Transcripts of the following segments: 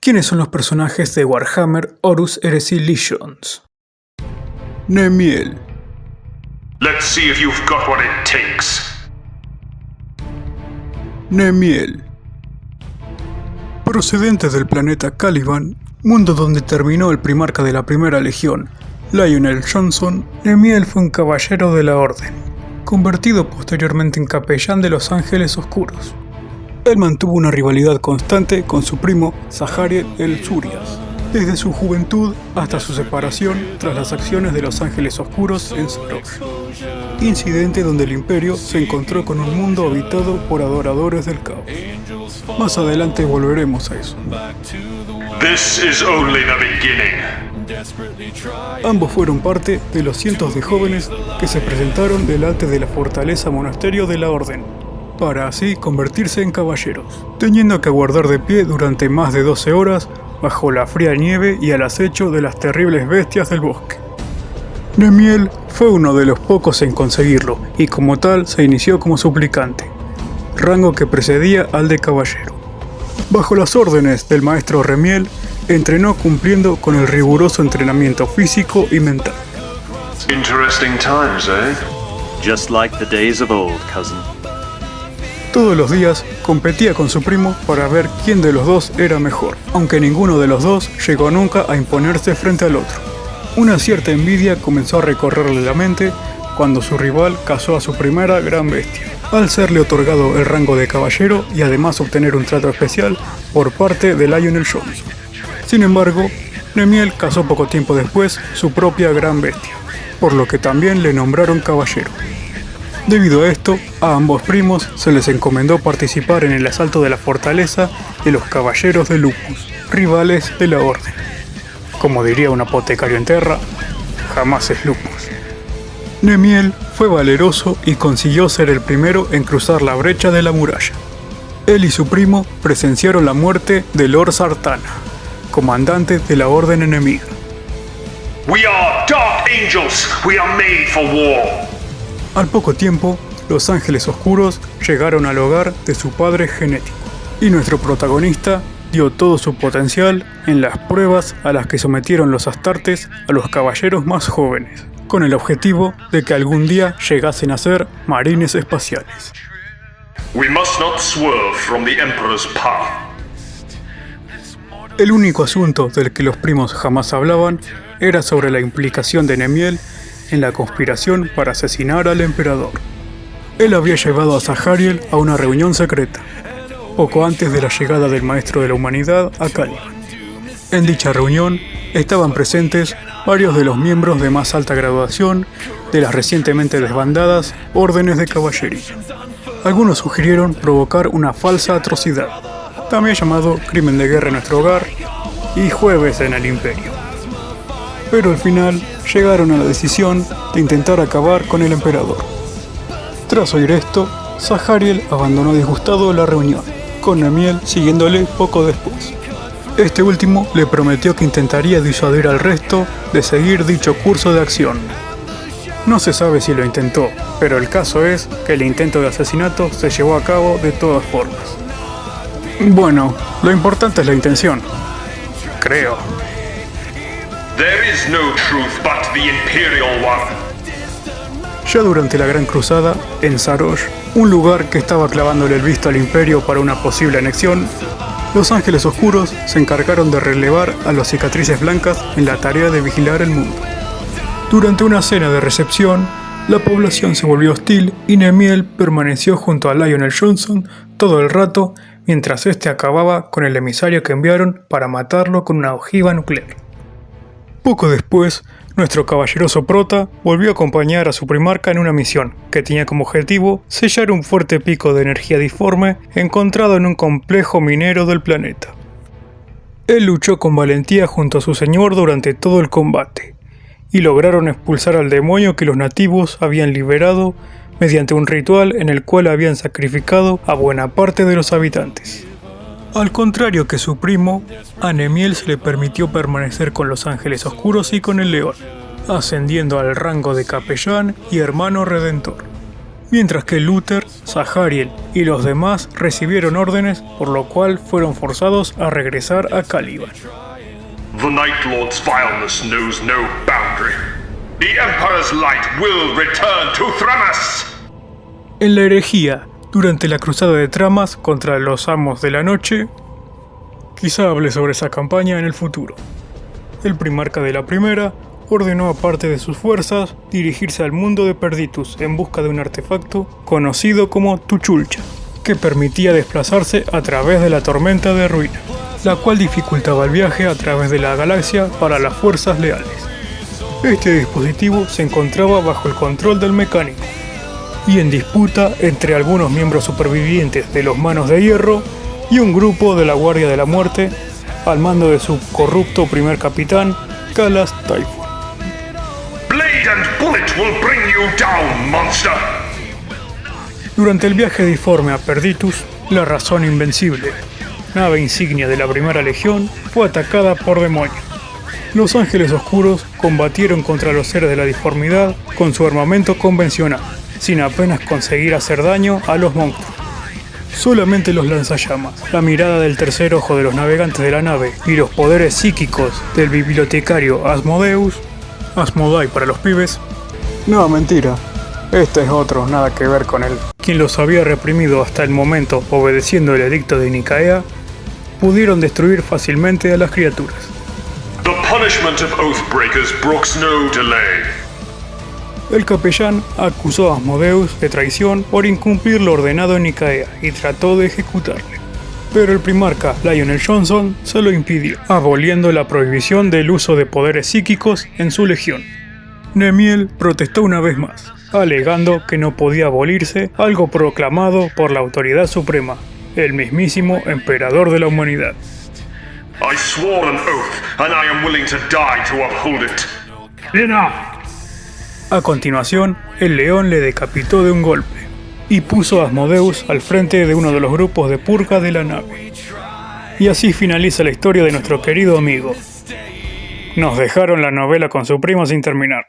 ¿Quiénes son los personajes de Warhammer Horus Heresy Legions? Nemiel. Let's see if you've got what it takes. Nemiel. Procedente del planeta Caliban, mundo donde terminó el primarca de la Primera Legión, Lionel Johnson, Nemiel fue un caballero de la Orden, convertido posteriormente en capellán de los Ángeles Oscuros. Él mantuvo una rivalidad constante con su primo Zahariel el Zurias, desde su juventud hasta su separación tras las acciones de los Ángeles Oscuros en Sarosh, incidente donde el Imperio se encontró con un mundo habitado por adoradores del caos. Más adelante volveremos a eso. This is only the beginning. Ambos fueron parte de los cientos de jóvenes que se presentaron delante de la fortaleza monasterio de la Orden, para así convertirse en caballeros, teniendo que aguardar de pie durante más de 12 horas bajo la fría nieve y al acecho de las terribles bestias del bosque. Nemiel fue uno de los pocos en conseguirlo y como tal se inició como suplicante, rango que precedía al de caballero. Bajo las órdenes del maestro Remiel, entrenó cumpliendo con el riguroso entrenamiento físico y mental. Interesting times, eh? Just like the days of old, cousin. Todos los días competía con su primo para ver quién de los dos era mejor, aunque ninguno de los dos llegó nunca a imponerse frente al otro. Una cierta envidia comenzó a recorrerle la mente cuando su rival cazó a su primera gran bestia, al serle otorgado el rango de caballero y además obtener un trato especial por parte de Lionel Johnson. Sin embargo, Nemiel cazó poco tiempo después su propia gran bestia, por lo que también le nombraron caballero. Debido a esto, a ambos primos se les encomendó participar en el asalto de la fortaleza de los Caballeros de Lupus, rivales de la Orden. Como diría un apotecario en Terra, jamás es Lupus. Nemiel fue valeroso y consiguió ser el primero en cruzar la brecha de la muralla. Él y su primo presenciaron la muerte de Lord Sartana, comandante de la Orden enemiga. We are Dark Angels. We are made for war. Al poco tiempo, los Ángeles Oscuros llegaron al hogar de su padre genético, y nuestro protagonista dio todo su potencial en las pruebas a las que sometieron los Astartes a los caballeros más jóvenes, con el objetivo de que algún día llegasen a ser marines espaciales. We must not swerve from the Emperor's path. El único asunto del que los primos jamás hablaban era sobre la implicación de Nemiel en la conspiración para asesinar al emperador. Él había llevado a Zahariel a una reunión secreta, poco antes de la llegada del Maestro de la Humanidad a Caliban. En dicha reunión estaban presentes varios de los miembros de más alta graduación de las recientemente desbandadas Órdenes de Caballería. Algunos sugirieron provocar una falsa atrocidad, también llamado crimen de guerra en nuestro hogar y jueves en el Imperio. Pero al final llegaron a la decisión de intentar acabar con el emperador. Tras oír esto, Zahariel abandonó disgustado la reunión, con Nemiel siguiéndole poco después. Este último le prometió que intentaría disuadir al resto de seguir dicho curso de acción. No se sabe si lo intentó, pero el caso es que el intento de asesinato se llevó a cabo de todas formas. Bueno, lo importante es la intención. Creo. There is no truth but the Imperial one. Ya durante la Gran Cruzada, en Sarosh, un lugar que estaba clavándole el visto al Imperio para una posible anexión, los Ángeles Oscuros se encargaron de relevar a los Cicatrices Blancas en la tarea de vigilar el mundo. Durante una cena de recepción, la población se volvió hostil y Nemiel permaneció junto a Lionel Johnson todo el rato mientras este acababa con el emisario que enviaron para matarlo con una ojiva nuclear. Poco después, nuestro caballeroso prota volvió a acompañar a su primarca en una misión que tenía como objetivo sellar un fuerte pico de energía disforme encontrado en un complejo minero del planeta. Él luchó con valentía junto a su señor durante todo el combate, y lograron expulsar al demonio que los nativos habían liberado mediante un ritual en el cual habían sacrificado a buena parte de los habitantes. Al contrario que su primo, a Nemiel se le permitió permanecer con los Ángeles Oscuros y con el León, ascendiendo al rango de capellán y hermano redentor. mientras que Luther, Zahariel y los demás recibieron órdenes, por lo cual fueron forzados a regresar a Caliban. The Night Lord's vileness knows no boundary. The Emperor's light will return to Thramas! En la herejía, durante la cruzada de Tramas contra los Amos de la Noche, quizá hable sobre esa campaña en el futuro. El primarca de la primera ordenó a parte de sus fuerzas dirigirse al mundo de Perditus en busca de un artefacto conocido como Tuchulcha, que permitía desplazarse a través de la tormenta de ruina, la cual dificultaba el viaje a través de la galaxia para las fuerzas leales. Este dispositivo se encontraba bajo el control del mecánico y en disputa entre algunos miembros supervivientes de los Manos de Hierro y un grupo de la Guardia de la Muerte al mando de su corrupto primer capitán, Calas Typhon. Blade and bullet will bring you down, monster! Durante el viaje disforme a Perditus, la Razón Invencible, nave insignia de la Primera Legión, fue atacada por demonios. Los Ángeles Oscuros combatieron contra los seres de la disformidad con su armamento convencional, sin apenas conseguir hacer daño a los monstruos. Solamente los lanzallamas, la mirada del tercer ojo de los navegantes de la nave y los poderes psíquicos del bibliotecario Asmodeus, Asmodai para los pibes. No, mentira. Este es otro, nada que ver con él. Quien los había reprimido hasta el momento obedeciendo el edicto de Nicaea, pudieron destruir fácilmente a las criaturas. The punishment of Oathbreakers brooks no delay. El capellán acusó a Asmodeus de traición por incumplir lo ordenado en Nicaea y trató de ejecutarle. Pero el primarca Lionel Johnson se lo impidió, aboliendo la prohibición del uso de poderes psíquicos en su legión. Nemiel protestó una vez más, alegando que no podía abolirse algo proclamado por la autoridad suprema, el mismísimo emperador de la humanidad. I swore an oath, and I am willing to die to uphold it. ¡Enough! A continuación, el león le decapitó de un golpe y puso a Asmodeus al frente de uno de los grupos de purga de la nave. Y así finaliza la historia de nuestro querido amigo. Nos dejaron la novela con su primo sin terminar.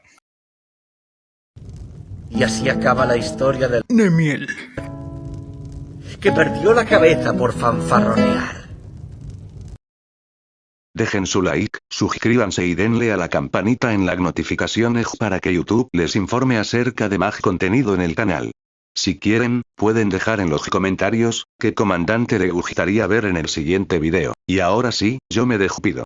Y así acaba la historia del Nemiel, que perdió la cabeza por fanfarronear. Dejen su like, suscríbanse y denle a la campanita en las notificaciones para que YouTube les informe acerca de más contenido en el canal. Si quieren, pueden dejar en los comentarios qué comandante le gustaría ver en el siguiente video. Y ahora sí, yo me despido.